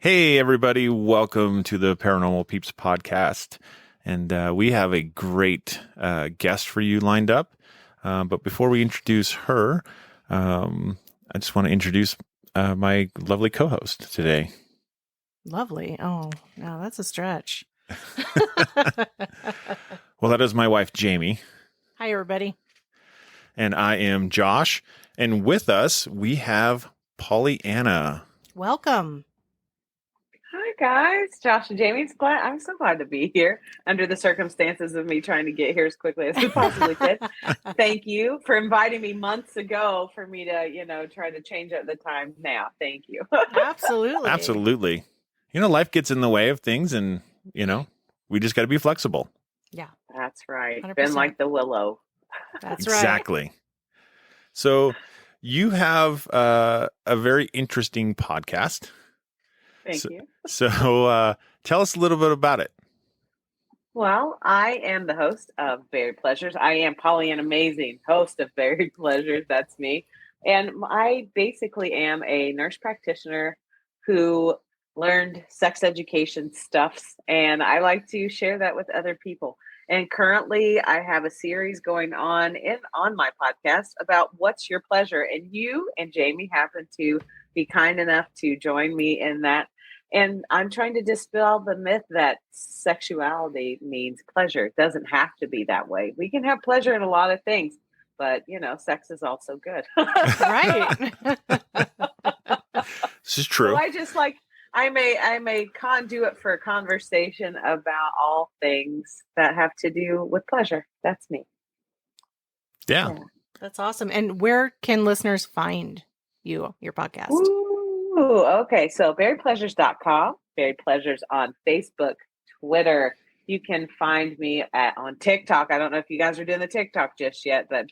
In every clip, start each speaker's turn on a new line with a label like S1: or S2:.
S1: Hey, everybody. Welcome to the Paranormal Peeps podcast. And we have a great guest for you lined up. But before we introduce her, I just want to introduce my lovely co-host today.
S2: Lovely. Oh, no, that's a stretch.
S1: Well, that is my wife, Jamie.
S2: Hi, everybody.
S1: And I am Josh. And with us, we have Pollyanna.
S2: Welcome.
S3: Hi, guys. Josh and Jamie. I'm so glad to be here under the circumstances of me trying to get here as quickly as we possibly could. Thank you for inviting me months ago for me to, try to change up the time now. Thank you.
S2: Absolutely.
S1: Absolutely. Life gets in the way of things and, we just got to be flexible.
S2: Yeah.
S3: That's right.
S2: 100%.
S3: Been like the willow.
S2: That's right.
S1: Exactly. So you have a very interesting podcast.
S3: Thank you.
S1: So tell us a little bit about it.
S3: Well, I am the host of Buried Pleasures. I am Pollyanna Amazing, host of Buried Pleasures. That's me. And I basically am a nurse practitioner who learned sex education stuffs, and I like to share that with other people. And currently I have a series going on my podcast about what's your pleasure. And you and Jamie happen to be kind enough to join me in that. And I'm trying to dispel the myth that sexuality means pleasure. It doesn't have to be that way. We can have pleasure in a lot of things, but sex is also good.
S2: Right.
S1: This is true.
S3: So I'm a conduit for a conversation about all things that have to do with pleasure. That's me.
S1: Yeah.
S2: That's awesome. And where can listeners find your podcast?
S3: Ooh, okay. So buriedpleasures.com, Buried Pleasures on Facebook, Twitter. You can find me on TikTok. I don't know if you guys are doing the TikTok just yet, but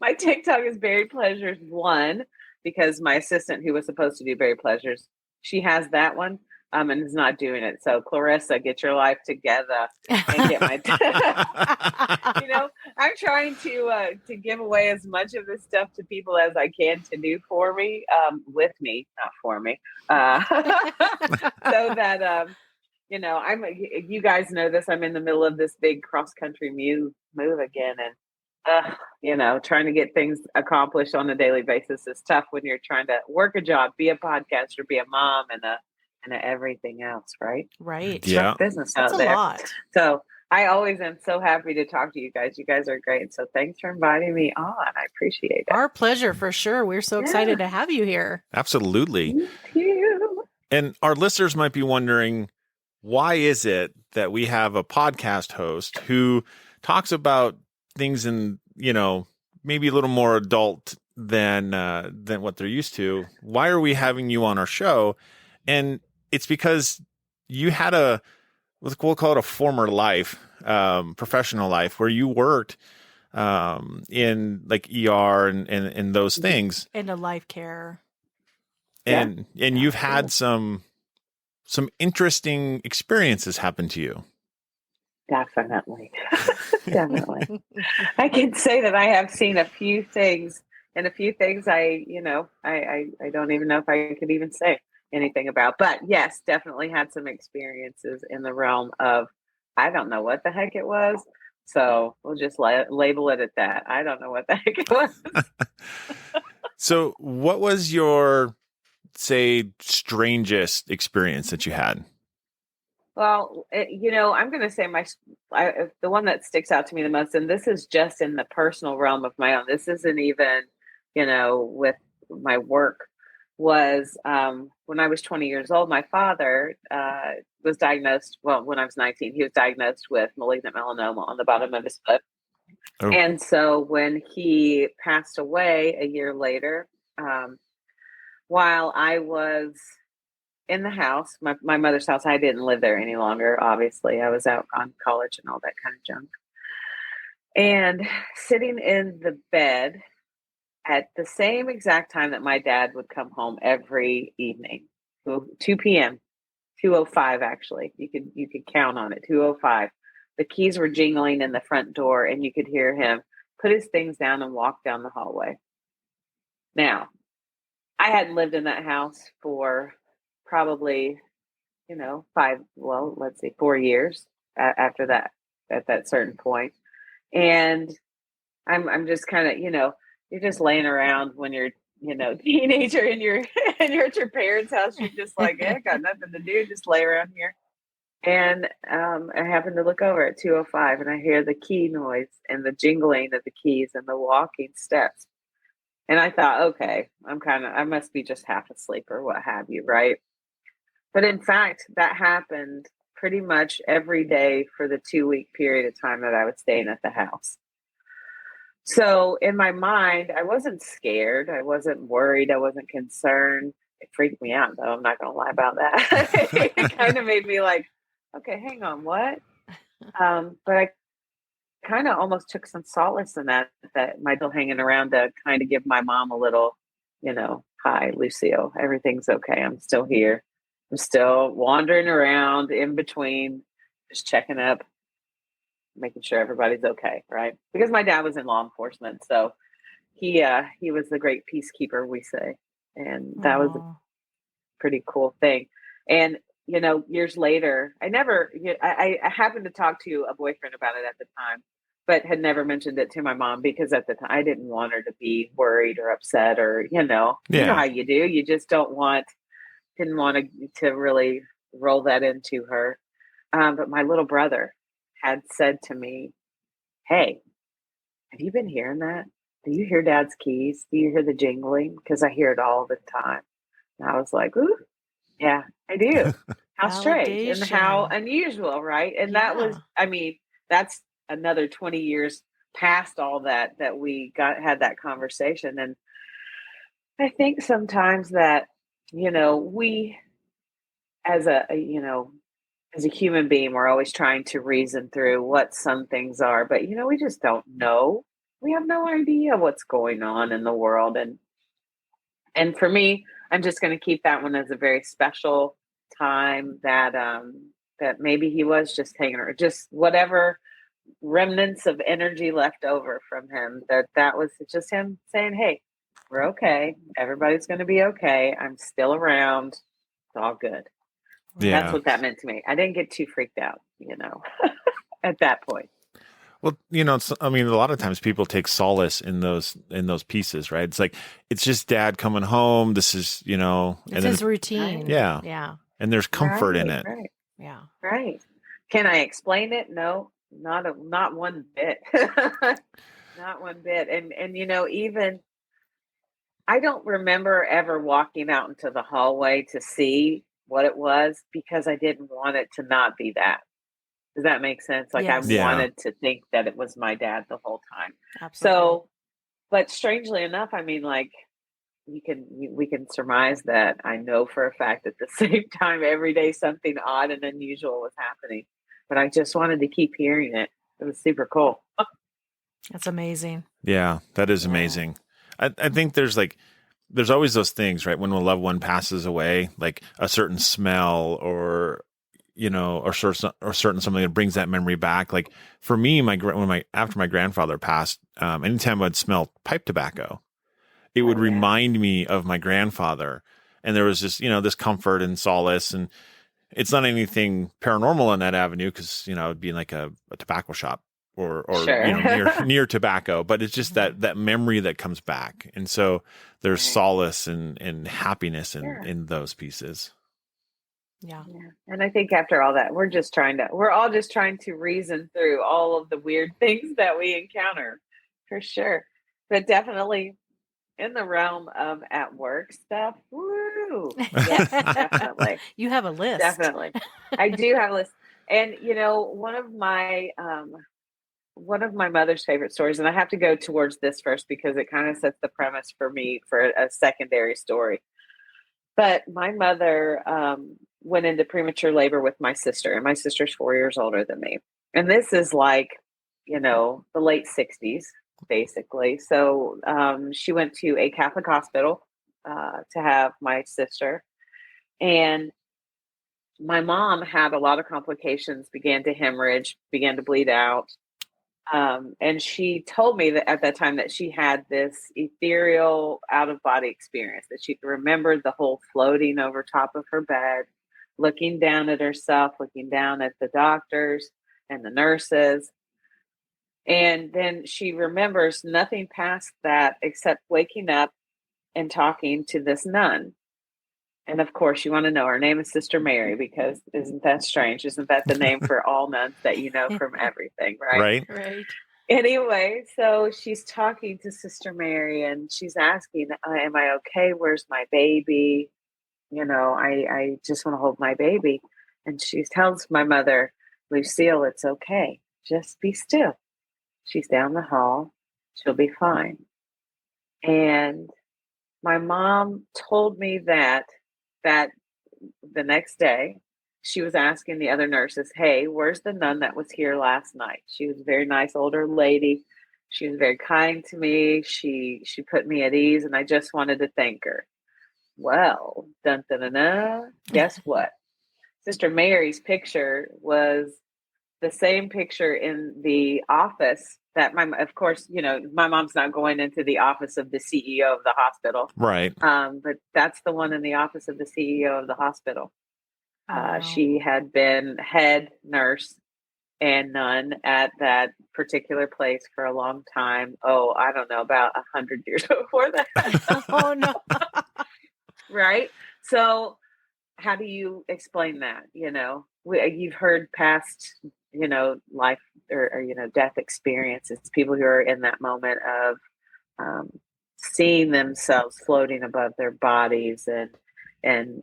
S3: my TikTok is Buried Pleasures 1 because my assistant who was supposed to do Buried Pleasures, she has that one and is not doing it. So Clarissa, get your life together and get my. I'm trying to give away as much of this stuff to people as I can to do for me, with me, not for me, so that you guys know this. I'm in the middle of this big cross country move again, and trying to get things accomplished on a daily basis is tough when you're trying to work a job, be a podcaster, be a mom, and everything else, right?
S2: Right.
S1: Yeah.
S3: Business
S2: That's
S3: out there.
S2: a lot.
S3: So I always am so happy to talk to you guys. You guys are great. So thanks for inviting me on. I appreciate it.
S2: Our pleasure for sure. We're so excited to have you here.
S1: Absolutely.
S3: Thank you.
S1: And our listeners might be wondering, why is it that we have a podcast host who talks about things in, maybe a little more adult than what they're used to? Why are we having you on our show? And it's because you had we'll call it a former life, professional life, where you worked in like ER and those things.
S2: And a life care.
S1: And you've had some interesting experiences happen to you.
S3: Definitely. Definitely. I can say that I have seen a few things, and a few things I don't even know if I could even say anything about. But yes, definitely had some experiences in the realm of, I don't know what the heck it was. So we'll just label it at that. I don't know what the heck it was.
S1: So what was your, say, strangest experience that you had?
S3: Well, I'm going to say the one that sticks out to me the most, and this is just in the personal realm of my own. This isn't even, with my work, was when I was 20 years old, my father was diagnosed. Well, when I was 19, he was diagnosed with malignant melanoma on the bottom of his foot. Oh. And so when he passed away a year later, while I was in the house, my mother's house, I didn't live there any longer. Obviously, I was out on college and all that kind of junk. And sitting in the bed at the same exact time that my dad would come home every evening, 2 p.m., 2:05 actually. You could count on it, 2:05. The keys were jingling in the front door, and you could hear him put his things down and walk down the hallway. Now, I hadn't lived in that house for probably let's say 4 years after that, at that certain point. And I'm just kind of, you're just laying around when you're, teenager and you're and you're at your parents' house. You're just like, yeah, got nothing to do, just lay around here. And I happen to look over at 205 and I hear the key noise and the jingling of the keys and the walking steps. And I thought, okay, I must be just half asleep or what have you, right? But in fact, that happened pretty much every day for the 2 week period of time that I was staying at the house. So in my mind, I wasn't scared. I wasn't worried. I wasn't concerned. It freaked me out, though. I'm not going to lie about that. It kind of made me like, okay, hang on, what? But I kind of almost took some solace in that my still hanging around to kind of give my mom a little, hi, Lucille, everything's okay. I'm still here. I'm still wandering around in between, just checking up, making sure everybody's okay, right? Because my dad was in law enforcement, so he was the great peacekeeper, we say, and that was a pretty cool thing. And years later, I happened to talk to a boyfriend about it at the time, but had never mentioned it to my mom because at the time I didn't want her to be worried or upset or you know how you do. You just didn't want to really roll that into her. But my little brother had said to me, "Hey, have you been hearing that? Do you hear Dad's keys? Do you hear the jingling? Because I hear it all the time." And I was like, "Ooh, yeah, I do." How strange and how unusual, right? And that was, that's another 20 years past all that we had that conversation. And I think sometimes that, we as as a human being, we're always trying to reason through what some things are, but we just don't know. We have no idea what's going on in the world. And for me, I'm just going to keep that one as a very special time that that maybe he was just hanging or just whatever remnants of energy left over from him, that was just him saying, "Hey, we're okay. Everybody's going to be okay. I'm still around. It's all good."
S1: Yeah.
S3: That's what that meant to me. I didn't get too freaked out, at that point.
S1: Well, a lot of times people take solace in those pieces, right? It's like, it's just Dad coming home. This is,
S2: it's his routine.
S1: Yeah.
S2: Yeah.
S1: And there's comfort in it.
S3: Right.
S2: Yeah.
S3: Right. Can I explain it? No, not one bit. Not one bit. And even I don't remember ever walking out into the hallway to see what it was because I didn't want it to not be that. Does that make sense? Like
S2: Yes.
S3: I wanted to think that it was my dad the whole time.
S2: Absolutely.
S3: So, but strangely enough, we can surmise that I know for a fact at the same time every day something odd and unusual was happening. But I just wanted to keep hearing it. It was super cool.
S2: That's amazing.
S1: Yeah, that is amazing. I think there's always those things, right? When a loved one passes away, like a certain smell or certain something that brings that memory back. Like for me, after my grandfather passed, anytime I'd smell pipe tobacco, it would remind me of my grandfather. And there was just, this comfort and solace. And it's not anything paranormal in that avenue because, it'd be in like a tobacco shop or
S3: Sure.
S1: near tobacco, but it's just that memory that comes back. And so there's solace and happiness in those pieces.
S2: Yeah.
S3: And I think after all that, we're all just trying to reason through all of the weird things that we encounter, for sure. But definitely in the realm of at work stuff, woo! Yes, definitely.
S2: You have a list.
S3: Definitely. I do have a list. And one of my mother's favorite stories, and I have to go towards this first because it kind of sets the premise for me for a secondary story. But my mother went into premature labor with my sister, and my sister's 4 years older than me. And this is like, the late 60s, basically. So she went to a Catholic hospital to have my sister. And my mom had a lot of complications, began to hemorrhage, began to bleed out. And she told me that at that time that she had this ethereal out of body experience, that she remembered the whole floating over top of her bed looking down at herself, looking down at the doctors and the nurses. And then she remembers nothing past that except waking up and talking to this nun. And of course, you want to know her name is Sister Mary, because isn't that strange? Isn't that the name for all nuns that you know from everything, right?
S2: Right.
S3: Anyway, so she's talking to Sister Mary and she's asking, am I okay? Where's my baby? I just want to hold my baby. And she tells my mother, Lucille, it's okay. Just be still. She's down the hall. She'll be fine. And my mom told me that the next day, she was asking the other nurses, hey, where's the nun that was here last night? She was a very nice older lady. She was very kind to me. She put me at ease, and I just wanted to thank her. Well, dun, dun, dun, dun, guess what? Sister Mary's picture was the same picture in the office that of course, my mom's not going into the office of the CEO of the hospital.
S1: Right.
S3: But that's the one in the office of the CEO of the hospital.
S2: Wow.
S3: She had been head nurse and nun at that particular place for a long time. Oh, I don't know, about 100 years before that.
S2: Oh no.
S3: Right? So how do you explain that? You've heard past, life or death experiences, people who are in that moment of seeing themselves floating above their bodies and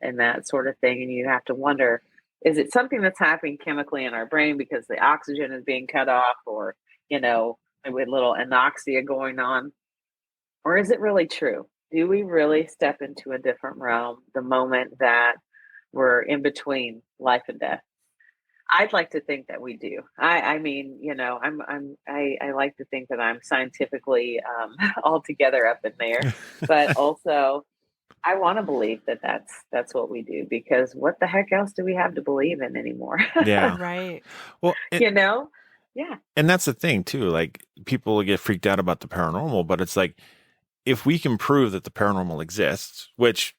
S3: that sort of thing. And you have to wonder, is it something that's happening chemically in our brain because the oxygen is being cut off, or, with a little anoxia going on? Or is it really true? Do we really step into a different realm the moment that we're in between life and death? I'd like to think that we do. I mean, I like to think that I'm scientifically altogether up in there, but also I want to believe that that's what we do, because what the heck else do we have to believe in anymore?
S1: Yeah.
S2: Right.
S1: Well,
S3: Yeah.
S1: and that's the thing too. Like, people get freaked out about the paranormal, but it's like, if we can prove that the paranormal exists, which,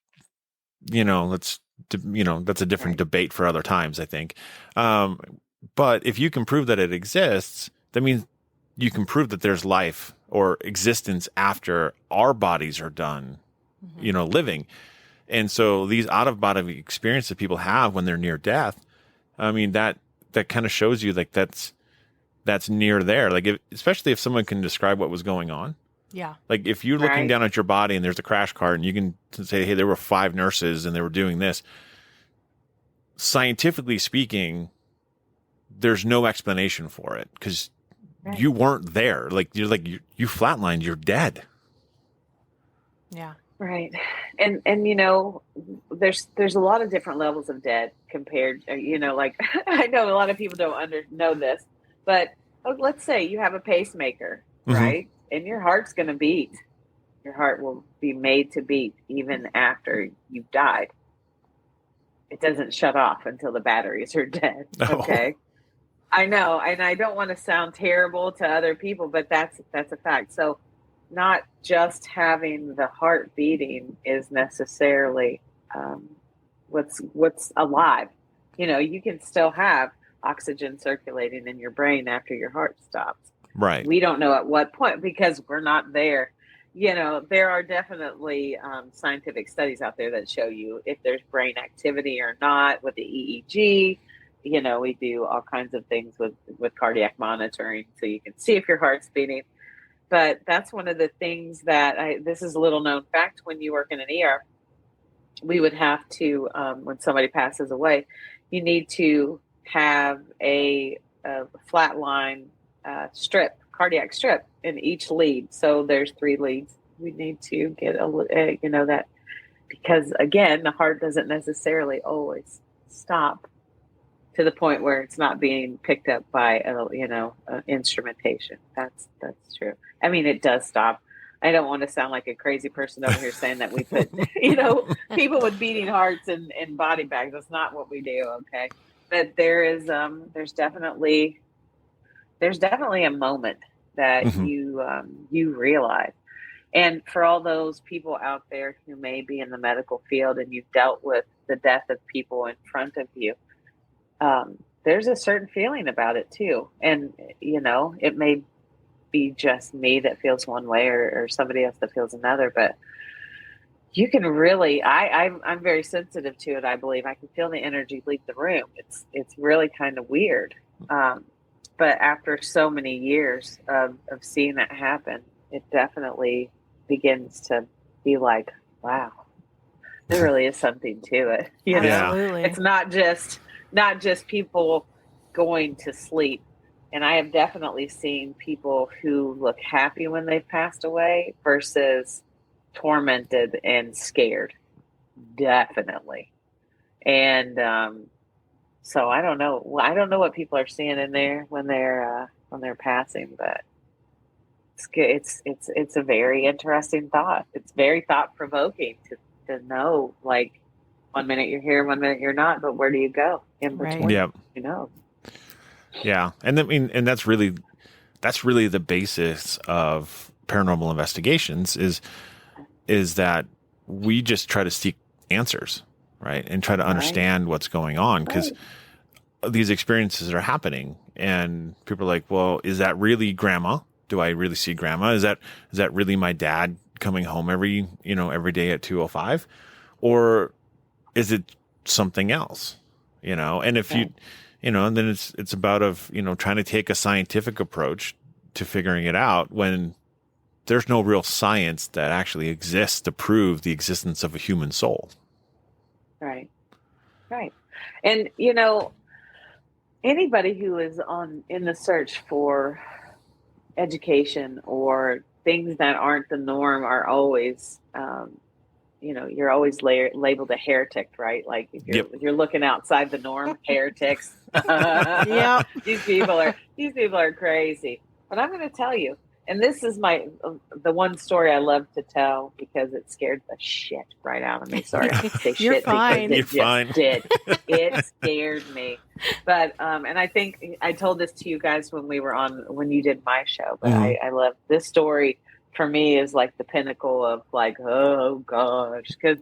S1: that's a different
S3: Right.
S1: debate for other times, I think. But if you can prove that it exists, that means you can prove that there's life or existence after our bodies are done, living. And so these out of body experiences that people have when they're near death, I mean, that kind of shows you like that's near there. Like, especially if someone can describe what was going on.
S2: Yeah.
S1: Like, if you're looking
S3: Right.
S1: down at your body and there's a crash cart and you can say, hey, there were 5 nurses and they were doing this. Scientifically speaking, there's no explanation for it because
S3: Right.
S1: you weren't there. Like, you flatlined, you're dead.
S2: Yeah.
S3: Right. And there's a lot of different levels of dead compared, like I know a lot of people don't know this, but let's say you have a pacemaker, right? And your heart's going to beat. Your heart will be made to beat even after you've died. It doesn't shut off until the batteries are dead. Okay. Oh. I know. And I don't want to sound terrible to other people, but that's a fact. So not just having the heart beating is necessarily what's alive. You can still have oxygen circulating in your brain after your heart stops.
S1: Right.
S3: We don't know at what point, because we're not there. There are definitely scientific studies out there that show you if there's brain activity or not with the EEG. We do all kinds of things with cardiac monitoring, so you can see if your heart's beating. But that's one of the things that this is a little known fact. When you work in an ER, we would have to, when somebody passes away, you need to have a flatline cardiac strip in each lead. So there's 3 leads. We need to get that, because again, the heart doesn't necessarily always stop to the point where it's not being picked up by instrumentation. That's true. I mean, it does stop. I don't want to sound like a crazy person over here saying that we put people with beating hearts in body bags. That's not what we do. Okay, but there's definitely a moment that you realize. And for all those people out there who may be in the medical field and you've dealt with the death of people in front of you, there's a certain feeling about it too. And, it may be just me that feels one way or somebody else that feels another, but you can really, I'm very sensitive to it. I believe I can feel the energy leave the room. It's really kind of weird. But after so many years of seeing that happen, it definitely begins to be like, wow, there really is something to it.
S2: Absolutely.
S3: It's not just people going to sleep. And I have definitely seen people who look happy when they've passed away versus tormented and scared. Definitely. And so I don't know what people are seeing in there when they're passing, but it's a very interesting thought. It's very thought provoking to know, like, 1 minute you're here, 1 minute you're not, but where do you go in between?
S2: Right.
S1: Yeah. Yeah. And and that's really the basis of paranormal investigations is that we just try to seek answers, right? And try to understand what's going on, because these experiences are happening and people are like, well, is that really grandma? Do I really see grandma? Is that really my dad coming home every day at 2:05? Or is it something else? And if and then it's about trying to take a scientific approach to figuring it out when there's no real science that actually exists to prove the existence of a human soul.
S3: Right. And, anybody who is in the search for education or things that aren't the norm are always, you're always labeled a heretic, right? Like if you're looking outside the norm, heretics.
S2: Yeah.
S3: These people are crazy. But I'm going to tell you, and this is the one story I love to tell because it scared the shit right out of me. Sorry, I say
S2: You're
S3: shit
S2: fine.
S3: because it did. It scared me. But and I think I told this to you guys when you did my show. But I love this story. For me, is like the pinnacle of like, oh gosh, because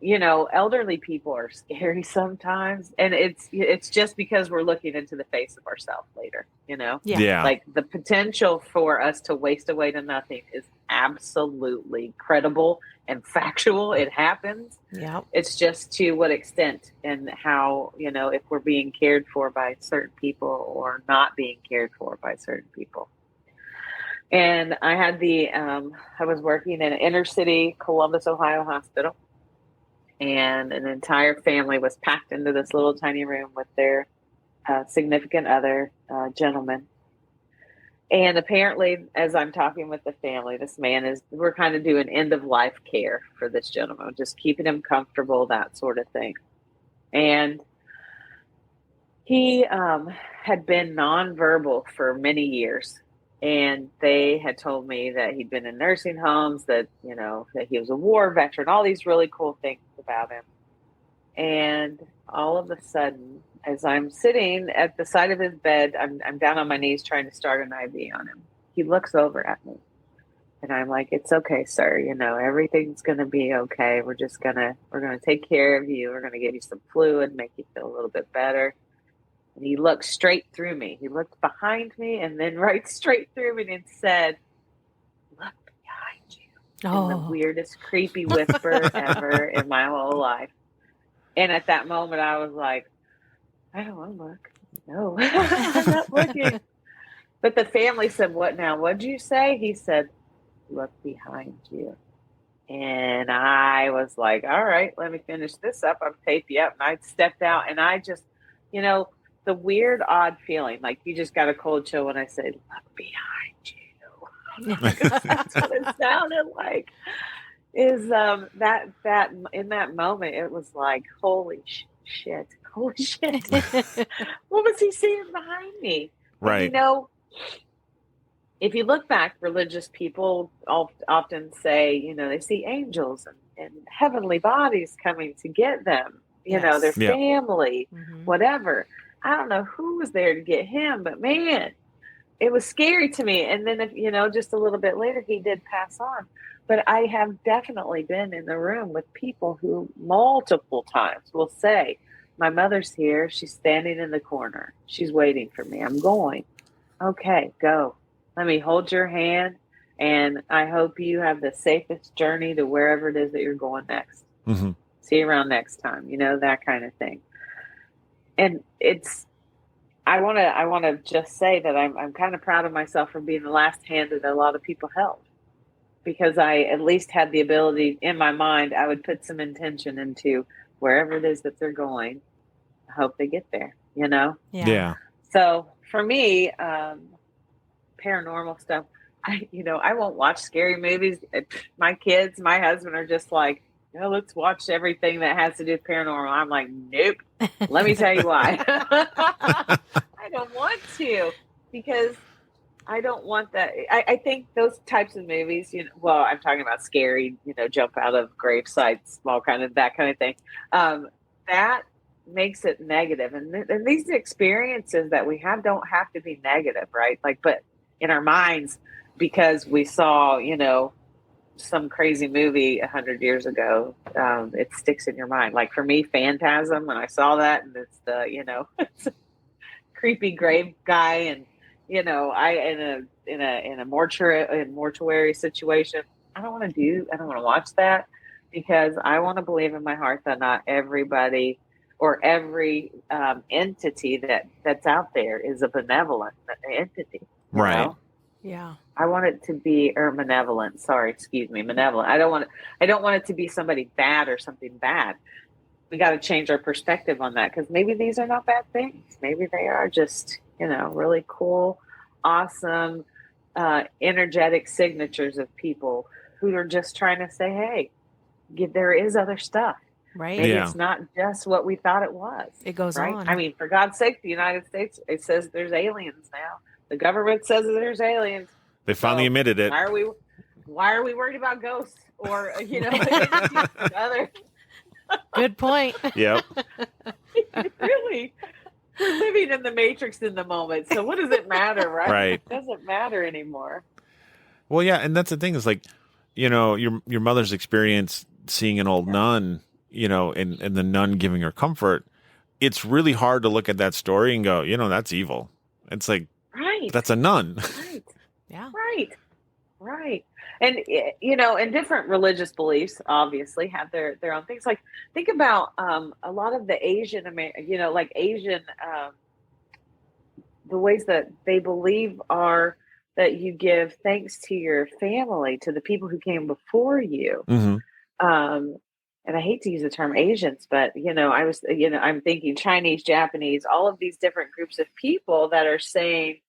S3: elderly people are scary sometimes, and it's just because we're looking into the face of ourselves later.
S2: Yeah.
S3: Like the potential for us to waste away to nothing is absolutely credible and factual. It happens.
S2: Yeah.
S3: It's just to what extent and how, if we're being cared for by certain people or not being cared for by certain people. And I had I was working in an inner city Columbus, Ohio hospital, and an entire family was packed into this little tiny room with their significant other gentleman. And apparently, as I'm talking with the family, we're kind of doing end of life care for this gentleman, just keeping him comfortable, that sort of thing. And he had been nonverbal for many years. And they had told me that he'd been in nursing homes, that he was a war veteran, all these really cool things about him. And all of a sudden, as I'm sitting at the side of his bed, I'm down on my knees trying to start an IV on him. He looks over at me, and I'm like, "It's okay, sir. Everything's gonna be okay. We're gonna take care of you. We're gonna give you some fluid, make you feel a little bit better." And he looked straight through me. He looked behind me and then right straight through me and said, "Look behind you." In the weirdest, creepy whisper ever in my whole life. And at that moment, I was like, I don't want to look. No, I'm not looking. But the family said, "What now? What'd you say?" He said, "Look behind you." And I was like, all right, let me finish this up. I've taped you up. And I stepped out and I just, the weird, odd feeling, like you just got a cold chill when I say, "Look behind you." That's what it sounded like. Is that in that moment, it was like, holy shit. What was he seeing behind me?
S1: Right.
S3: And, if you look back, religious people often say, they see angels and heavenly bodies coming to get them, their family, whatever. I don't know who was there to get him, but man, it was scary to me. And then, if just a little bit later, he did pass on. But I have definitely been in the room with people who multiple times will say, my mother's here. She's standing in the corner. She's waiting for me. I'm going. Okay, go. Let me hold your hand. And I hope you have the safest journey to wherever it is that you're going next.
S1: Mm-hmm.
S3: See you around next time, that kind of thing. And I want to just say that I'm kind of proud of myself for being the last hand that a lot of people held, because I at least had the ability in my mind. I would put some intention into wherever it is that they're going. I hope they get there,
S1: Yeah.
S3: So for me, paranormal stuff, I won't watch scary movies. My kids, my husband are just like, let's watch everything that has to do with paranormal. I'm like, nope. Let me tell you why. I don't want to, because I don't want that. I think those types of movies, I'm talking about scary, jump out of grave sites, that kind of thing. That makes it negative. And these experiences that we have don't have to be negative, right? But in our minds, because we saw, some crazy movie 100 years ago, it sticks in your mind. Like for me, Phantasm, when I saw that, and it's the, it's a creepy grave guy, and I in a mortuary situation. I don't want to watch that, because I want to believe in my heart that not everybody or every entity that's out there is a benevolent entity.
S1: Right.
S2: Yeah.
S3: I want it to be malevolent. Sorry, excuse me, malevolent. I don't want it to be somebody bad or something bad. We got to change our perspective on that, because maybe these are not bad things. Maybe they are just, really cool, awesome, energetic signatures of people who are just trying to say, hey, there is other stuff.
S2: Right.
S3: Maybe it's not just what we thought it was.
S2: It goes
S3: right?
S2: on.
S3: I mean, for God's sake, the United States, it says there's aliens now. The government says that there's aliens.
S1: They finally admitted it.
S3: Why are we worried about ghosts or other?
S2: Good point.
S1: Yep.
S3: Really, we're living in the Matrix in the moment. So what does it matter, right?
S1: Right.
S3: It doesn't matter anymore.
S1: Well, yeah, and that's the thing is like, your mother's experience seeing an old nun, and the nun giving her comfort. It's really hard to look at that story and go, that's evil. It's like,
S3: right,
S1: that's a nun.
S3: Right.
S2: Yeah.
S3: Right. And, and different religious beliefs obviously have their own things. Like, think about a lot of the Asian, Asian, the ways that they believe are that you give thanks to your family, to the people who came before you.
S1: Mm-hmm.
S3: And I hate to use the term Asians, but, I'm thinking Chinese, Japanese, all of these different groups of people that are saying,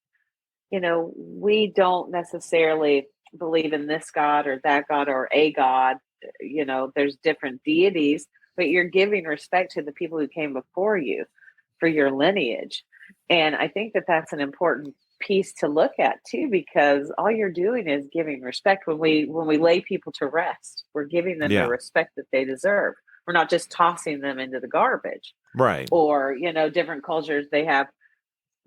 S3: we don't necessarily believe in this God or that God or a God. There's different deities, but you're giving respect to the people who came before you for your lineage. And I think that that's an important piece to look at too, because all you're doing is giving respect. When we lay people to rest, we're giving them the respect that they deserve. We're not just tossing them into the garbage.
S1: Right.
S3: Or, different cultures, they have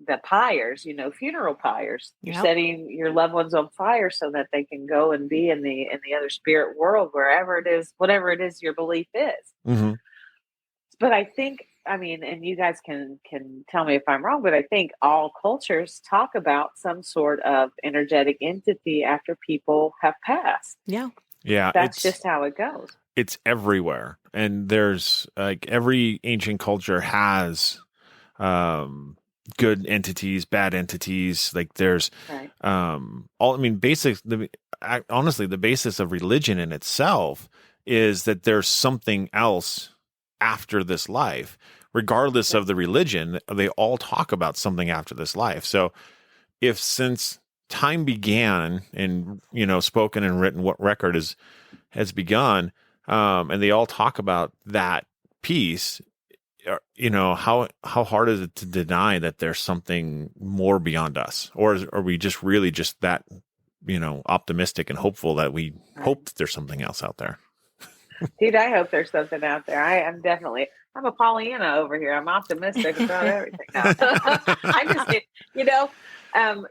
S3: the pyres, funeral pyres. You're setting your loved ones on fire so that they can go and be in the other spirit world, wherever it is, whatever it is your belief is.
S1: Mm-hmm.
S3: But I think, and you guys can tell me if I'm wrong, but I think all cultures talk about some sort of energetic entity after people have passed.
S2: Yeah.
S1: Yeah.
S3: That's just how it goes.
S1: It's everywhere. And there's every ancient culture has good entities, bad entities. Like there's honestly, the basis of religion in itself is that there's something else after this life. Regardless of the religion, they all talk about something after this life. So if since time began and, spoken and written, what record has begun, and they all talk about that piece, how hard is it to deny that there's something more beyond us? Or are we just really just that, optimistic and hopeful that we hope that there's something else out there?
S3: Dude, I hope there's something out there. I'm a Pollyanna over here. I'm optimistic about everything. I just,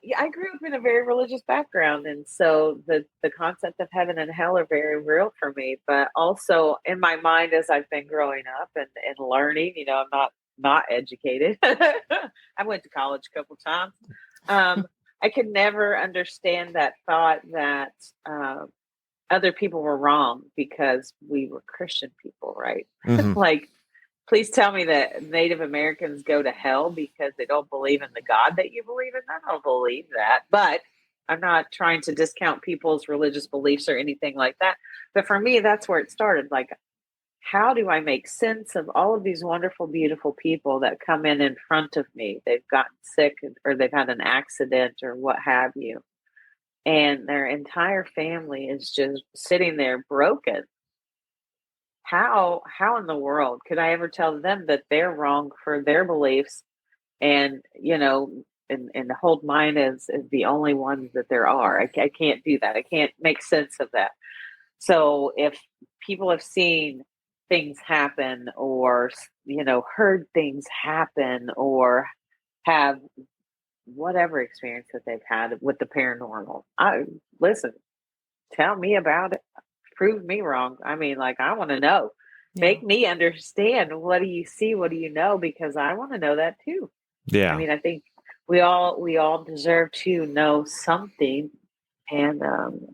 S3: Yeah, I grew up in a very religious background, and so the concept of heaven and hell are very real for me. But also in my mind, as I've been growing up and learning, I'm not educated. I went to college a couple times. I could never understand that thought that other people were wrong because we were Christian people, right?
S1: Mhm.
S3: Like, please tell me that Native Americans go to hell because they don't believe in the God that you believe in. I don't believe that. But I'm not trying to discount people's religious beliefs or anything like that. But for me, that's where it started. Like, how do I make sense of all of these wonderful, beautiful people that come in front of me? They've gotten sick or they've had an accident or what have you. And their entire family is just sitting there broken. How in the world could I ever tell them that they're wrong for their beliefs and and hold mine as the only ones that there are? I can't do that. I can't make sense of that. So if people have seen things happen or heard things happen or have whatever experience that they've had with the paranormal, listen, tell me about it. Prove me wrong. I mean, like, I want to know.
S2: Yeah.
S3: Make me understand. What do you see? What do you know? Because I want to know that too.
S1: Yeah.
S3: I mean, I think we all deserve to know something, and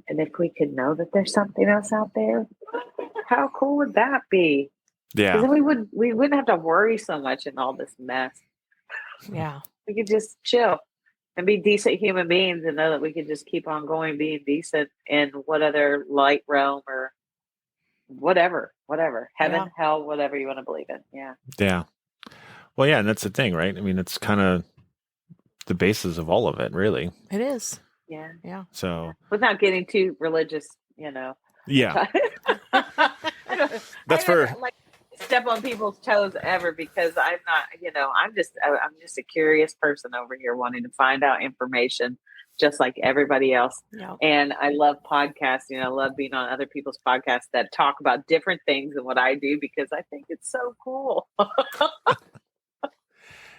S3: if we could know that there's something else out there, how cool would that be? Because
S1: Yeah.
S3: then we wouldn't have to worry so much in all this mess.
S2: Yeah.
S3: We could just chill and be decent human beings and know that we could just keep on going being decent in what other light realm or whatever, heaven,
S2: Yeah.
S3: hell, whatever you want to believe in. Yeah.
S1: Yeah. Well, yeah, and that's the thing, right? I mean, it's kind of the basis of all of it, really.
S2: It is.
S3: Yeah.
S2: Yeah.
S1: So,
S3: Without getting too religious,
S1: yeah,
S3: I
S1: that's
S3: never
S1: for
S3: like step on people's toes ever because I'm not, I'm just a curious person over here wanting to find out information just like everybody else.
S2: Yeah.
S3: And I love podcasting. I love being on other people's podcasts that talk about different things than what I do because I think it's so cool.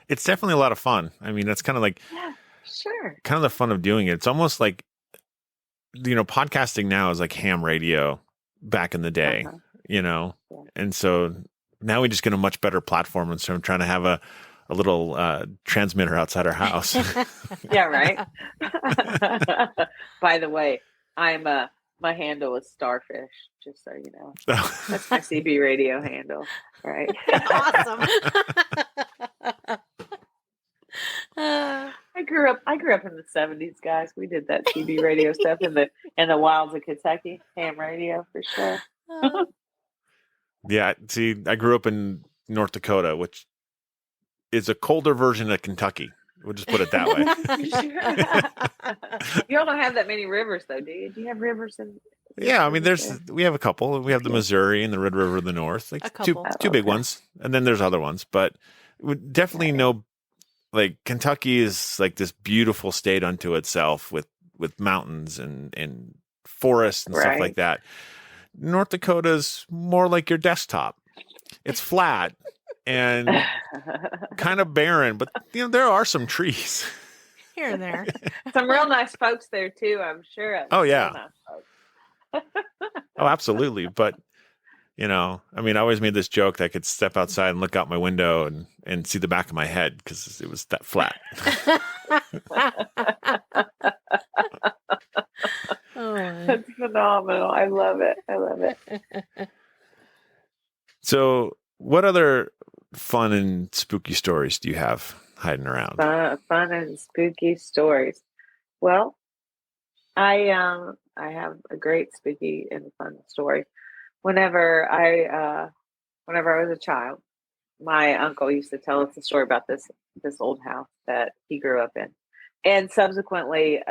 S1: it's definitely a lot of fun. I mean, that's kind of like
S3: Yeah, sure.
S1: kind of the fun of doing it. It's almost like podcasting now is like ham radio back in the day,
S3: Uh-huh.
S1: Yeah.
S3: Yeah.
S1: And so now we just get a much better platform. And so I'm trying to have a little transmitter outside our house.
S3: Yeah, right. By the way, I'm my handle is Starfish, just so you know. That's my CB radio handle, right?
S2: Awesome.
S3: I grew up in the 70s, guys. We did that CB radio stuff in the wilds of Kentucky, ham radio for sure.
S1: Yeah, see, I grew up in North Dakota, which is a colder version of Kentucky. We'll just put it that way.
S3: You all don't have that many rivers, though, do you? Do you have rivers in?
S1: Yeah, I mean, we have a couple. We have the Missouri and the Red River of the North, like
S2: A couple.
S1: two big
S3: Okay.
S1: ones, and then there's other ones. But we definitely know, like Kentucky is like this beautiful state unto itself with mountains and forests and stuff like that. North Dakota's more like your desktop. It's flat and kind of barren, but there are some trees
S2: Here and there.
S3: Some real nice folks there too, I'm sure.
S1: Oh, yeah.
S3: Real nice folks.
S1: Oh, absolutely. But I mean, I always made this joke that I could step outside and look out my window and see the back of my head because it was that flat.
S2: Oh,
S3: That's phenomenal. I love it.
S1: So, what other fun and spooky stories do you have hiding around?
S3: Fun and spooky stories. Well, I have a great spooky and fun story. Whenever I was a child, my uncle used to tell us a story about this old house that he grew up in. And subsequently,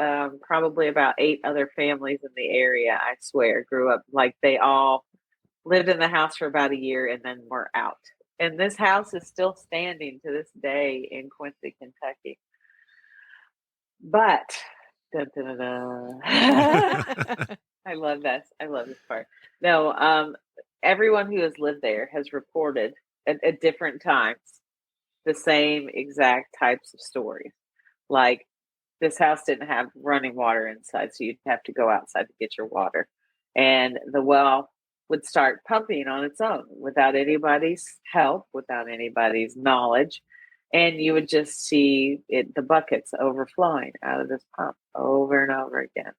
S3: probably about 8 other families in the area, I swear, grew up, like they all lived in the house for about a year and then were out. And this house is still standing to this day in Quincy, Kentucky. But, dun, dun, dun, dun. I love this. I love this part. No, everyone who has lived there has reported at different times the same exact types of stories. Like this house didn't have running water inside, so you'd have to go outside to get your water. And the well would start pumping on its own without anybody's help, without anybody's knowledge. And you would just see the buckets overflowing out of this pump over and over again.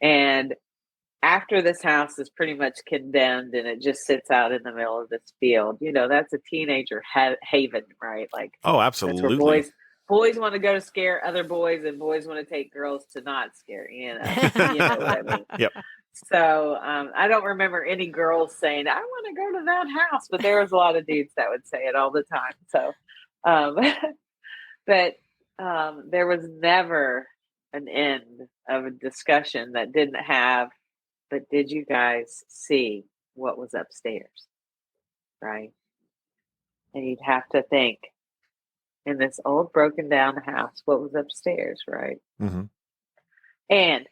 S3: And after this house is pretty much condemned and it just sits out in the middle of this field, that's a teenager haven, right? Like,
S1: Oh,
S3: that's where
S1: absolutely.
S3: boys want to go to scare other boys, and boys want to take girls to not scare, you know what I mean?
S1: Yep.
S3: So I don't remember any girls saying, I want to go to that house, but there was a lot of dudes that would say it all the time. So, but there was never an end of a discussion that didn't have, but did you guys see what was upstairs? Right? And you'd have to think, in this old broken down house, what was upstairs, right?
S1: Mm-hmm.
S3: And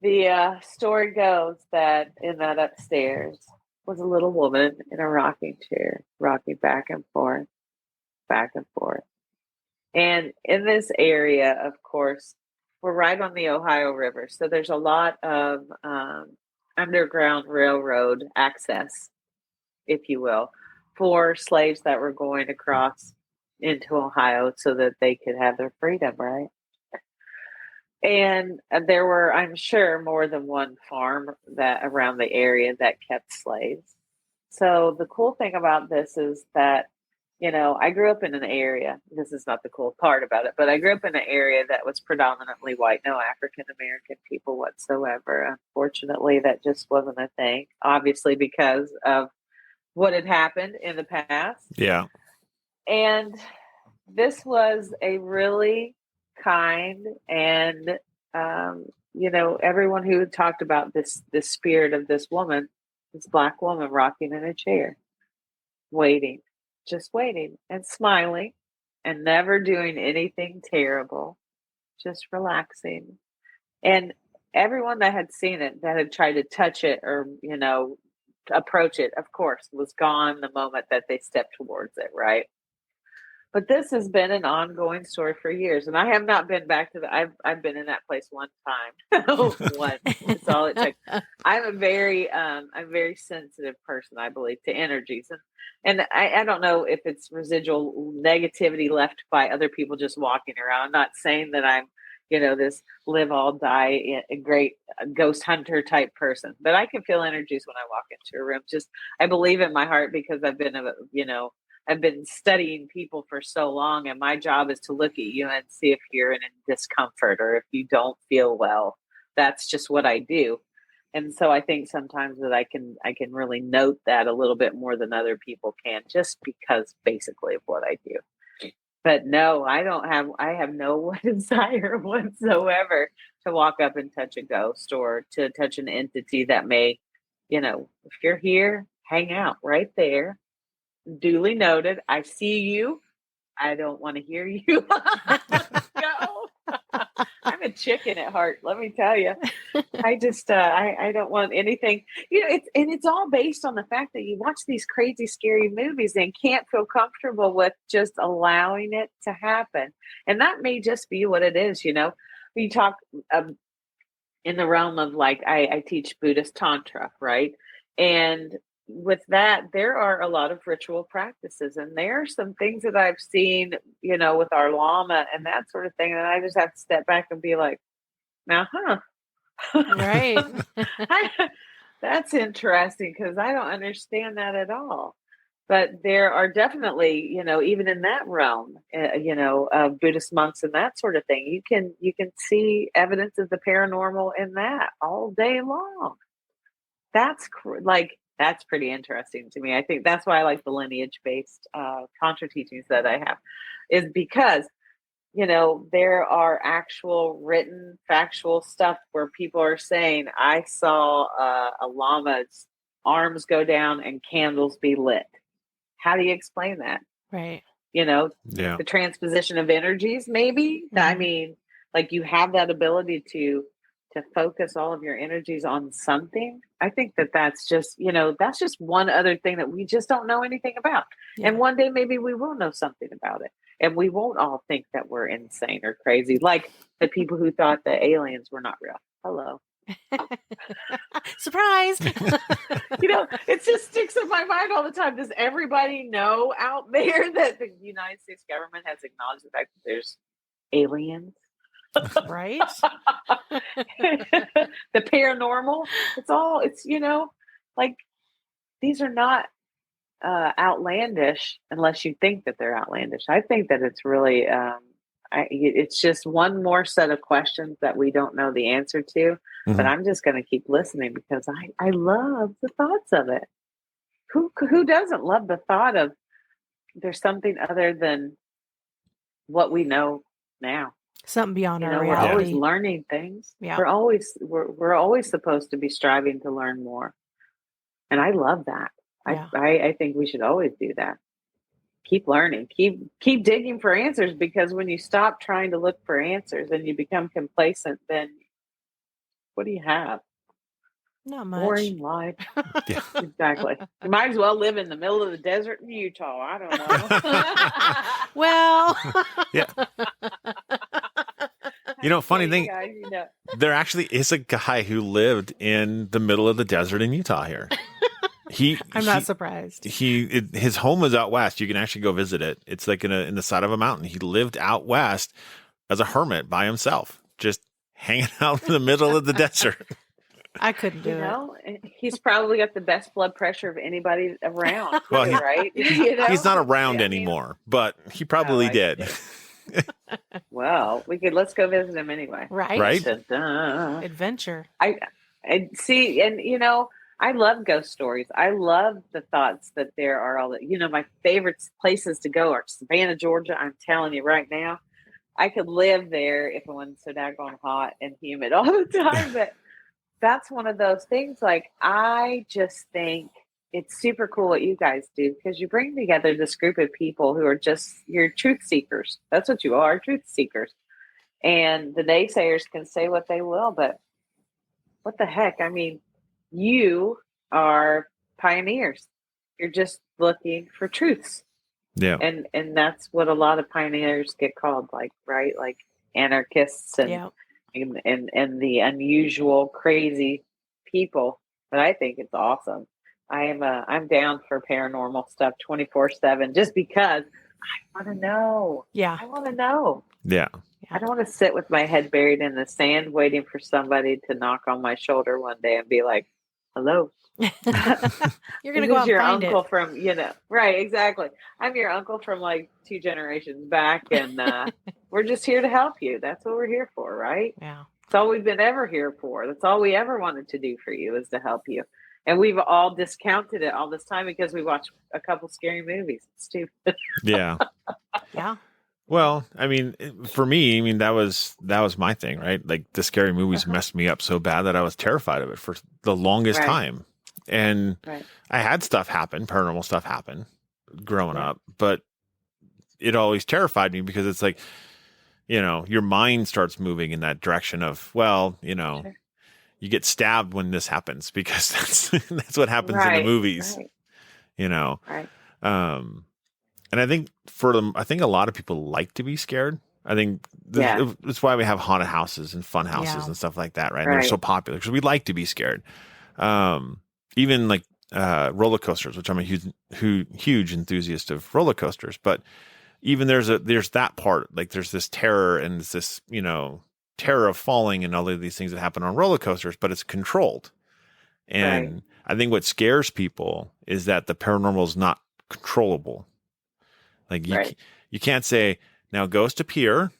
S3: the story goes that in that upstairs was a little woman in a rocking chair, rocking back and forth, back and forth. And in this area, of course, we're right on the Ohio River. So there's a lot of underground railroad access, if you will, for slaves that were going across into Ohio so that they could have their freedom, right? And there were, I'm sure, more than one farm that around the area that kept slaves. So the cool thing about this is that, I grew up in an area, this is not the cool part about it, but I grew up in an area that was predominantly white, no African American people whatsoever. Unfortunately, that just wasn't a thing, obviously, because of what had happened in the past.
S1: Yeah.
S3: And this was a really kind and, everyone who talked about this spirit of this woman, this Black woman rocking in a chair, waiting, just waiting and smiling and never doing anything terrible, just relaxing. And everyone that had seen it, that had tried to touch it or, approach it, of course, was gone the moment that they stepped towards it, right? But this has been an ongoing story for years, and I have not been back to I've been in that place one time. Once. That's all it took. I'm a very sensitive person, I believe, to energies, and I don't know if it's residual negativity left by other people just walking around. I'm not saying that I'm this live all die a great ghost hunter type person, but I can feel energies when I walk into a room. Just I believe in my heart because I've been studying people for so long, and my job is to look at you and see if you're in discomfort or if you don't feel well. That's just what I do. And so I think sometimes that I can really note that a little bit more than other people can, just because basically of what I do. But no, I have no desire whatsoever to walk up and touch a ghost or to touch an entity that may, if you're here, hang out right there. Duly noted. I see you. I don't want to hear you. Go. I'm a chicken at heart. Let me tell you. I just I don't want anything. It's all based on the fact that you watch these crazy, scary movies and can't feel comfortable with just allowing it to happen. And that may just be what it is. We talk in the realm of I teach Buddhist Tantra, right? And with that, there are a lot of ritual practices, and there are some things that I've seen, with our Lama and that sort of thing. And I just have to step back and be like, now,
S2: Right.
S3: That's interesting because I don't understand that at all. But there are definitely, even in that realm, Buddhist monks and that sort of thing, you can see evidence of the paranormal in that all day long. That's that's pretty interesting to me. I think that's why I like the lineage-based Tantra teachings that I have, is because, there are actual written factual stuff where people are saying, I saw a lama's arms go down and candles be lit. How do you explain that?
S2: Right.
S1: Yeah.
S3: The transposition of energies, maybe. Mm-hmm. I mean, you have that ability to focus all of your energies on something. I think that's just, that's just one other thing that we just don't know anything about. Yeah. And one day maybe we will know something about it. And we won't all think that we're insane or crazy, like the people who thought the aliens were not real. Hello.
S2: Surprise.
S3: It just sticks in my mind all the time. Does everybody know out there that the United States government has acknowledged the fact that there's aliens?
S2: Right?
S3: The paranormal. It's like these are not outlandish unless you think that they're outlandish. I think that it's really it's just one more set of questions that we don't know the answer to, but I'm just going to keep listening because I love the thoughts of it. Who doesn't love the thought of there's something other than what we know now?
S2: Something beyond our
S3: We're
S2: reality.
S3: always learning things.
S2: Yeah.
S3: We're always supposed to be striving to learn more. And I love that.
S2: Yeah.
S3: I think we should always do that. Keep learning, keep digging for answers, because when you stop trying to look for answers and you become complacent, then what do you have?
S2: Not much.
S3: Boring life.
S1: Yeah.
S3: Exactly. You might as well live in the middle of the desert in Utah. I don't know.
S2: Well,
S1: Yeah. Funny thing,
S3: Guys,
S1: there actually is a guy who lived in the middle of the desert in Utah here.
S2: I'm not surprised.
S1: His home is out west. You can actually go visit it. It's like in the side of a mountain. He lived out west as a hermit by himself, just hanging out in the middle of the desert.
S2: I couldn't do it.
S3: He's probably got the best blood pressure of anybody around.
S1: Well,
S3: right?
S1: He's not around anymore, but he probably did.
S3: Well, let's go visit him anyway.
S2: Right?
S3: Da-da.
S2: Adventure.
S3: I see, and I love ghost stories. I love the thoughts that there are all my favorite places to go are Savannah, Georgia. I'm telling you right now, I could live there if it wasn't so daggone hot and humid all the time. But that's one of those things. Like, I just think it's super cool what you guys do, because you bring together this group of people who are just your truth seekers. That's what you are, truth seekers. And the naysayers can say what they will, but what the heck? I mean, you are pioneers. You're just looking for truths.
S1: Yeah.
S3: And that's what a lot of pioneers get called, like, right? Like anarchists and the unusual, crazy people. But I think it's awesome. I'm down for paranormal stuff 24/7 just because I want to know.
S2: Yeah.
S3: I want to know.
S1: Yeah.
S3: I don't want to sit with my head buried in the sand waiting for somebody to knock on my shoulder one day and be like, hello.
S2: You're going to go out and
S3: your
S2: find
S3: uncle
S2: it.
S3: from, right, exactly. I'm your uncle from like 2 generations back, and we're just here to help you. That's what we're here for, right?
S2: Yeah.
S3: That's all we've been ever here for. That's all we ever wanted to do for you, is to help you. And we've all discounted it all this time because we watched a couple scary movies. It's stupid.
S1: Yeah.
S2: Yeah.
S1: Well, I mean, for me, that was my thing, right? Like, the scary movies messed me up so bad that I was terrified of it for the longest time. And I had paranormal stuff happen growing up, but it always terrified me because it's like, your mind starts moving in that direction of, you get stabbed when this happens, because that's what happens in the movies,
S3: Right.
S1: And I think I think a lot of people like to be scared. I think that's why we have haunted houses and fun houses and stuff like that, right? And they're so popular because we like to be scared. Even like roller coasters, which I'm a huge enthusiast of roller coasters, but even there's that part, like there's this terror and this, terror of falling and all of these things that happen on roller coasters, but it's controlled. And I think what scares people is that the paranormal is not controllable. Like, you can't say, now ghost appear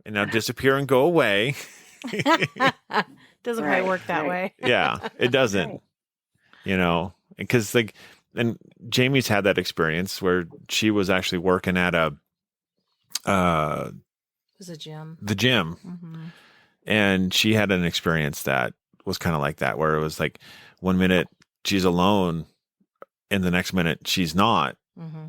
S1: and now disappear and go away.
S2: Doesn't quite work that way.
S1: Yeah, it doesn't. Because and Jamie's had that experience where she was actually working at
S2: it was a gym.
S1: The gym.
S2: Mm-hmm.
S1: And she had an experience that was kind of like that, where it was like 1 minute she's alone and the next minute she's not.
S2: Mm-hmm.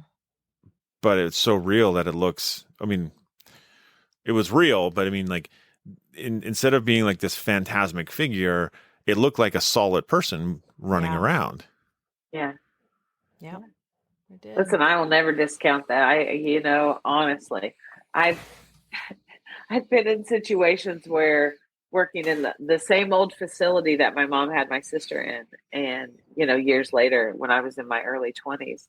S1: But it's so real that it looks, it was real, but like instead of being like this phantasmic figure, it looked like a solid person running around.
S3: Yeah.
S2: Yeah. I did.
S3: Listen, I will never discount that. Honestly, I've I've been in situations where working in the same old facility that my mom had my sister in, and years later when I was in my early 20s,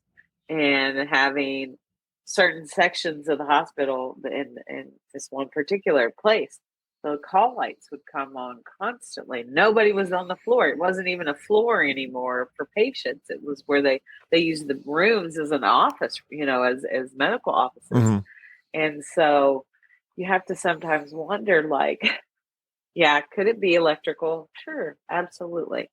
S3: and having certain sections of the hospital in this one particular place, the call lights would come on constantly. Nobody was on the floor. It wasn't even a floor anymore for patients. It was where they used the rooms as an office, as medical offices.
S1: Mm-hmm.
S3: And so you have to sometimes wonder, like, yeah, could it be electrical? Sure, absolutely.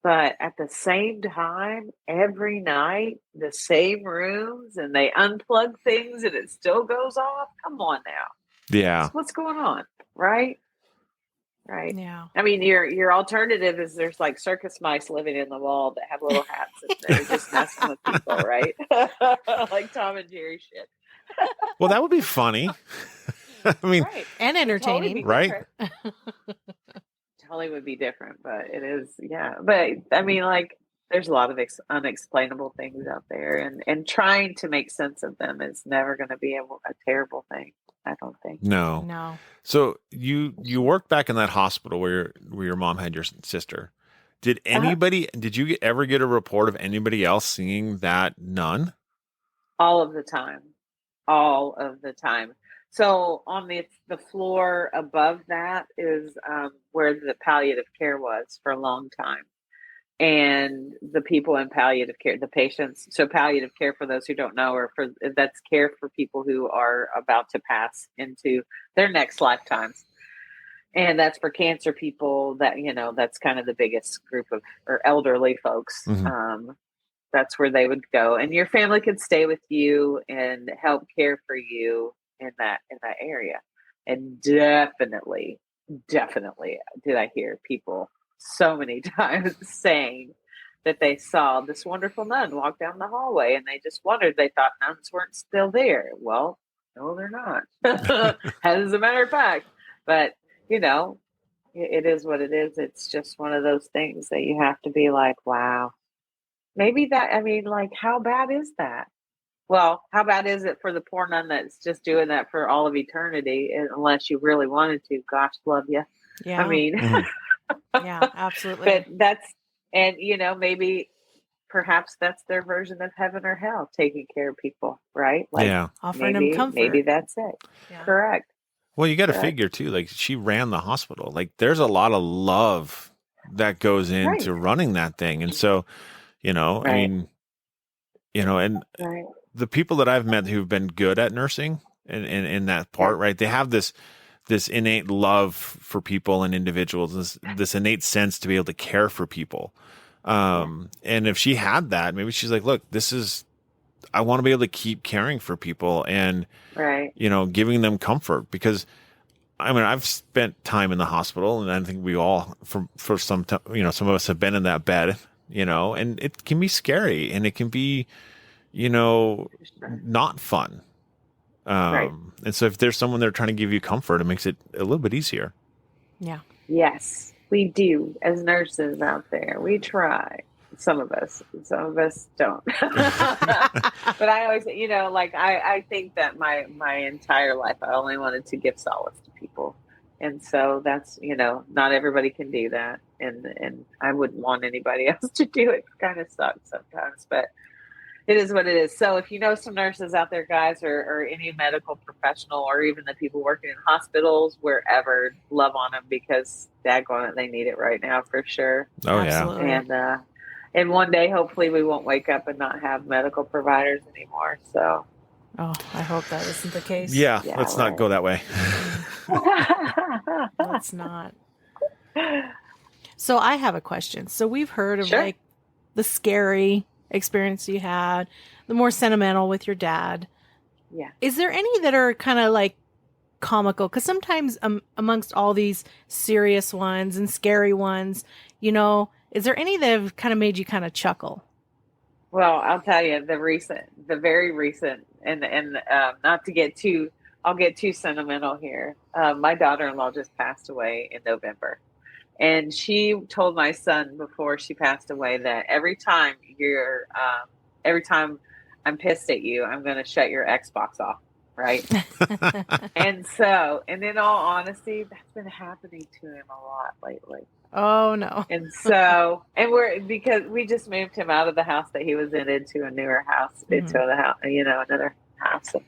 S3: But at the same time, every night, the same rooms, and they unplug things and it still goes off. Come on now.
S1: Yeah.
S3: So what's going on? Right? Right.
S2: Yeah.
S3: I mean, your alternative is there's like circus mice living in the wall that have little hats and they're just messing with people, right? Like Tom and Jerry shit.
S1: Well, that would be funny. I mean,
S3: Right.
S2: And entertaining.
S1: right?
S3: Totally would be different, but it is, yeah. But I mean, like, there's a lot of unexplainable things out there, and trying to make sense of them is never going to be a terrible thing. I don't think.
S1: No.
S2: No.
S1: So you worked back in that hospital where your mom had your sister. Did did you ever get a report of anybody else seeing that nun?
S3: All of the time. All of the time. So on the floor above that is where the palliative care was for a long time. And the people in palliative care, the patients. So palliative care, for those who don't know, that's care for people who are about to pass into their next lifetimes. And that's for cancer people that's kind of the biggest group or elderly folks.
S1: Mm-hmm.
S3: That's where they would go, and your family could stay with you and help care for you in that area. And definitely did I hear people so many times saying that they saw this wonderful nun walk down the hallway, and they just wondered, they thought nuns weren't still there. Well, no, they're not. As a matter of fact, but it is what it is. It's just one of those things that you have to be like, wow. Maybe like, how bad is that? Well, how bad is it for the poor nun that's just doing that for all of eternity, unless you really wanted to? Gosh, love you.
S2: Yeah.
S3: I mean,
S2: yeah, absolutely.
S3: But maybe perhaps that's their version of heaven or hell, taking care of people, right? Like,
S1: yeah.
S2: Offering them comfort.
S3: Maybe that's it. Yeah. Correct.
S1: Well, you got to figure too, like, she ran the hospital. Like, there's a lot of love that goes into running that thing. And so, I mean, and the people that I've met who've been good at nursing and in that part, right, they have this innate love for people and individuals, this innate sense to be able to care for people. And if she had that, maybe she's like, look, I want to be able to keep caring for people and, giving them comfort, because I mean, I've spent time in the hospital, and I think we all, for some time, some of us have been in that bed, and it can be scary, and it can be, not fun. And so if there's someone there trying to give you comfort, it makes it a little bit easier.
S2: Yeah.
S3: Yes, we do. As nurses out there, we try. Some of us don't. But I always, I think that my entire life, I only wanted to give solace to people. And so that's, not everybody can do that. And I wouldn't want anybody else to do it. It kind of sucks sometimes, but it is what it is. So if you know some nurses out there, guys, or any medical professional, or even the people working in hospitals, wherever, love on them, because daggone it, they need it right now for sure.
S1: Oh,
S2: absolutely.
S1: yeah.
S3: And one day, hopefully, we won't wake up and not have medical providers anymore. So,
S2: I hope that isn't the case.
S1: Yeah, let's not go that way.
S2: Let's not. So I have a question. So we've heard of like the scary experience you had, the more sentimental with your dad.
S3: Yeah.
S2: Is there any that are kind of like comical? Because sometimes amongst all these serious ones and scary ones, is there any that have kind of made you kind of chuckle?
S3: Well, I'll tell you the very recent, and not to get too, I'll get too sentimental here. My daughter-in-law just passed away in November. And she told my son before she passed away that every time I'm pissed at you. I'm going to shut your Xbox off. Right. And in all honesty, that's been happening to him a lot lately.
S2: Oh no.
S3: And because we just moved him out of the house that he was in into a newer house, into another house. And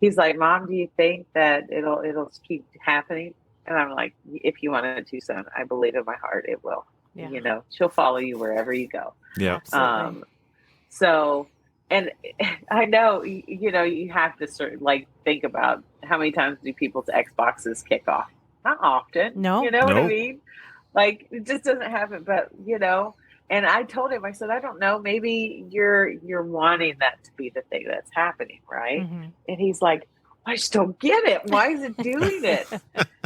S3: he's like, Mom, do you think that it'll keep happening? And I'm like, if you want it to, son, I believe in my heart it will. Yeah. She'll follow you wherever you go.
S1: Yeah.
S3: And I know, you have to sort of think about how many times do people's Xboxes kick off? Not often.
S2: No.
S3: You know what I mean? It just doesn't happen. But, and I told him, I said, I don't know, maybe you're wanting that to be the thing that's happening, right?
S2: Mm-hmm.
S3: And he's like, I just don't get it. Why is it doing it?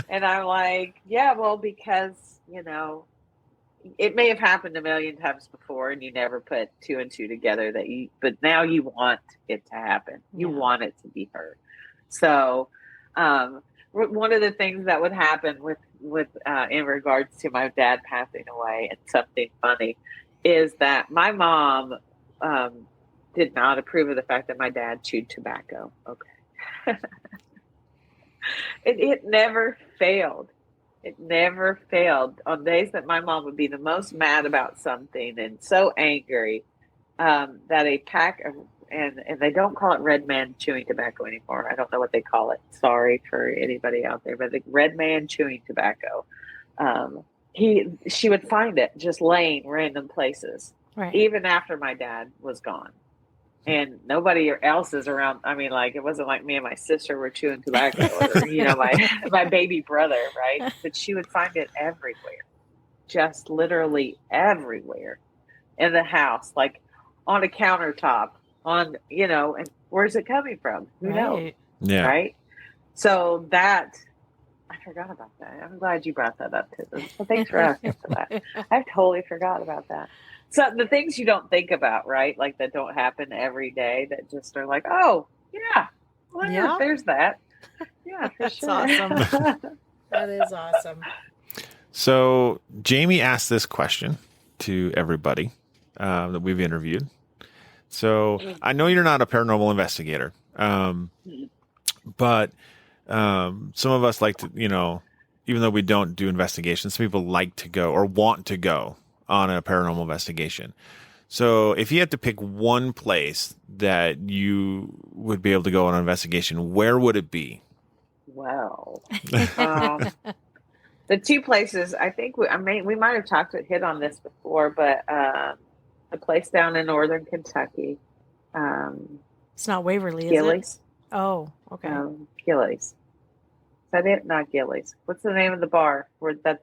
S3: And I'm like, yeah, well, because, it may have happened a million times before and you never put two and two together but now you want it to happen. You want it to be heard. So, one of the things that would happen with in regards to my dad passing away, and something funny, is that my mom, did not approve of the fact that my dad chewed tobacco. Okay. It never failed. It never failed. On days that my mom would be the most mad about something and so angry, that a pack of, and they don't call it Red Man chewing tobacco anymore. I don't know what they call it. Sorry for anybody out there, but the Red Man chewing tobacco, she would find it just laying random places,
S2: right,
S3: even after my dad was gone. And nobody else is around. I mean, it wasn't like me and my sister were chewing tobacco or, my baby brother, right? But she would find it everywhere, just literally everywhere in the house, on a countertop, and where's it coming from? Who knows?
S1: Yeah.
S3: Right. So I forgot about that. I'm glad you brought that up, too. So thanks for asking for that. I totally forgot about that. So the things you don't think about, right? That don't happen every day, that just are oh, yeah, well, there's that. Yeah, for
S2: That's
S3: sure.
S2: awesome. That is awesome.
S1: So Jamie asked this question to everybody that we've interviewed. So I know you're not a paranormal investigator, but some of us like to, even though we don't do investigations, some people like to go or want to go on a paranormal investigation. So if you had to pick one place that you would be able to go on an investigation, where would it be?
S3: Well, the two places, I think we might have hit on this before, but a place down in northern Kentucky.
S2: It's not Waverly,
S3: Gillies.
S2: is it? Oh, okay.
S3: Gillies. Is that it? Not Gillies. What's the name of the bar where the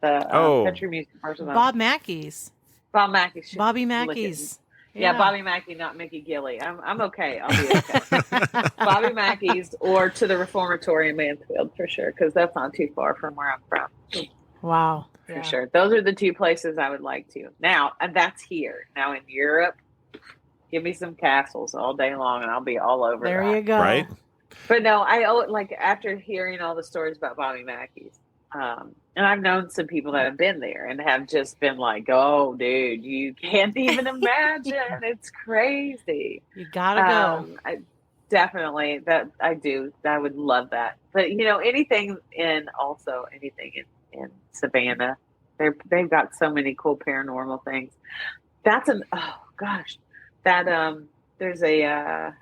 S3: country music person?
S2: Bob Mackey's.
S3: Bob Mackey's.
S2: Bobby Mackey's.
S3: Yeah, Bobby Mackey, not Mickey Gilly. I'm okay. I'll be okay. Bobby Mackey's, or to the Reformatory in Mansfield for sure, because that's not too far from where I'm from.
S2: Wow.
S3: For sure. Those are the two places I would like to. Now, and that's here. Now in Europe, give me some castles all day long and I'll be all over
S2: there
S3: that.
S2: You go.
S1: Right?
S3: But no, after hearing all the stories about Bobby Mackey's, and I've known some people that have been there and have just been oh, dude, you can't even imagine. It's crazy.
S2: You gotta go.
S3: Definitely, that I do. I would love that. But anything in Savannah, they've got so many cool paranormal things. There's a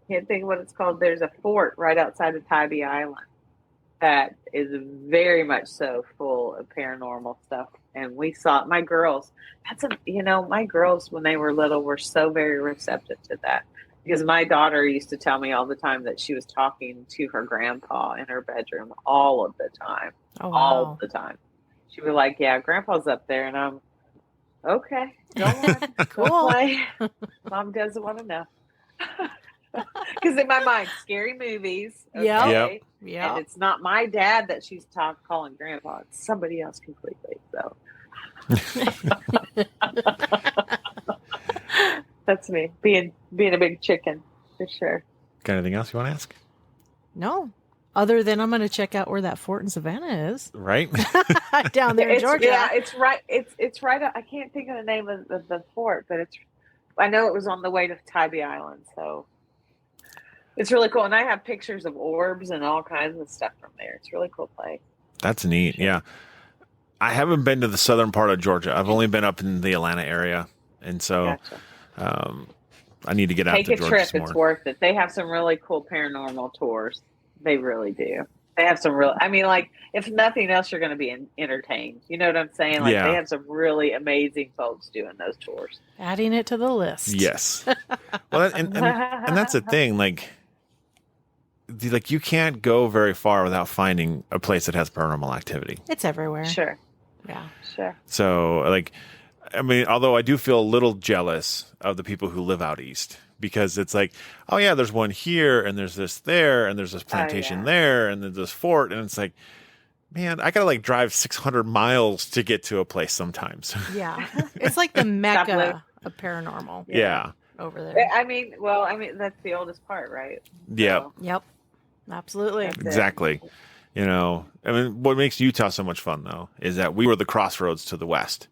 S3: can't think of what it's called. There's a fort right outside of Tybee Island that is very much so full of paranormal stuff. And we saw my girls. My girls when they were little were so very receptive to that, because my daughter used to tell me all the time that she was talking to her grandpa in her bedroom all of the time.
S2: Oh, wow.
S3: All the time. She'd be like, "Yeah, grandpa's up there," and I'm okay. Go on,
S2: cool.
S3: Mom doesn't want to know. Because in my mind, scary movies. Okay?
S1: Yep.
S2: Yeah.
S3: And it's not my dad that she's calling grandpa. It's somebody else completely. So that's me being a big chicken for sure.
S1: Got anything else you want to ask?
S2: No. Other than I'm going to check out where that fort in Savannah is.
S1: Right.
S2: Down there in Georgia.
S3: Yeah, it's right. It's right. I can't think of the name of the fort, but I know it was on the way to Tybee Island. So It's really cool. And I have pictures of orbs and all kinds of stuff from there. It's a really cool place.
S1: That's neat. Yeah. I haven't been to the southern part of Georgia. I've only been up in the Atlanta area. And so I need to get out to Georgia.
S3: Take a trip. It's worth it. They have some really cool paranormal tours. They really do. They have some real, I mean, like, if nothing else, you're going to be entertained. You know what I'm saying? Like, they have some really amazing folks doing those tours.
S2: Adding it to the list.
S1: Yes. Well, and that's the thing. Like, you can't go very far without finding a place that has paranormal activity.
S2: It's everywhere.
S3: Sure.
S2: Yeah.
S3: Sure.
S1: So, like, I mean, although I do feel a little jealous of the people who live out east, because it's like, oh yeah, there's one here and there's this there and there's this plantation there and there's this fort. And it's like, man, I got to like drive 600 miles to get to a place sometimes.
S2: Yeah. It's like the Mecca of paranormal.
S1: Yeah.
S2: Over there.
S3: I mean, that's the oldest part, right?
S1: Yeah.
S3: So,
S2: yep. Absolutely.
S1: Exactly. You know, I mean, what makes Utah so much fun though, is that we were the crossroads to the west.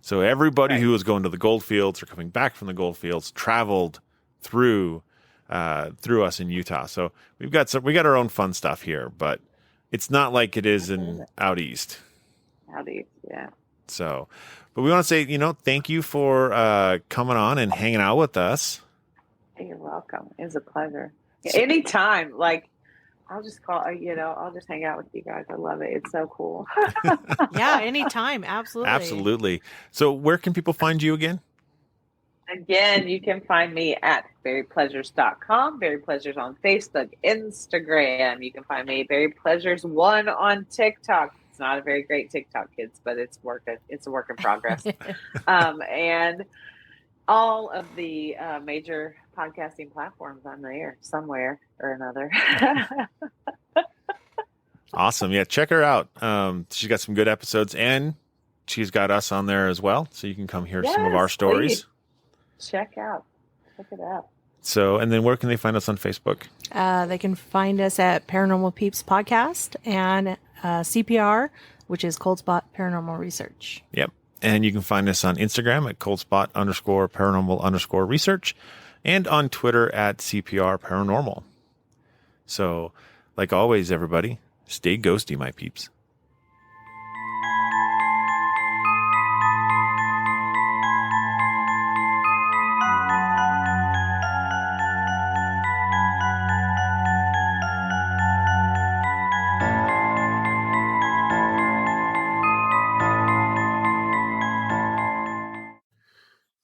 S1: So everybody who was going to the gold fields or coming back from the gold fields traveled through us in Utah. So we got our own fun stuff here, but it's not like it is out east.
S3: Out east, yeah.
S1: So, but we want to say, you know, thank you for coming on and hanging out with us.
S3: You're welcome. It was a pleasure. Anytime, like, I'll just I'll just hang out with you guys. I love it. It's so cool.
S2: Yeah, anytime. Absolutely.
S1: Absolutely. So where can people find you again?
S3: Again, you can find me at berrypleasures.com, Berry Pleasures on Facebook, Instagram. You can find me Berry Pleasures 1 on TikTok. It's not a very great TikTok, kids, but it's a work in progress. And all of the major podcasting platforms, I'm there somewhere or another.
S1: Awesome. Yeah, check her out. She's got some good episodes, and she's got us on there as well, so you can come hear some of our stories.
S3: Please. Check it out.
S1: So, and then where can they find us on Facebook?
S2: They can find us at Paranormal Peeps Podcast and CPR, which is Cold Spot Paranormal Research.
S1: Yep. And you can find us on Instagram at coldspot_paranormal_research and on Twitter at CPR Paranormal. So, like always, everybody, stay ghosty, my peeps.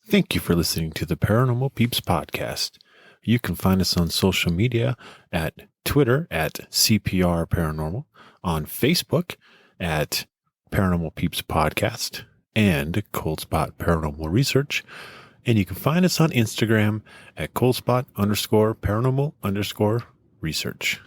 S1: Thank you for listening to the Paranormal Peeps podcast. You can find us on social media at Twitter at CPR Paranormal, on Facebook at Paranormal Peeps Podcast and Cold Spot Paranormal Research. And you can find us on Instagram at coldspot_paranormal_research.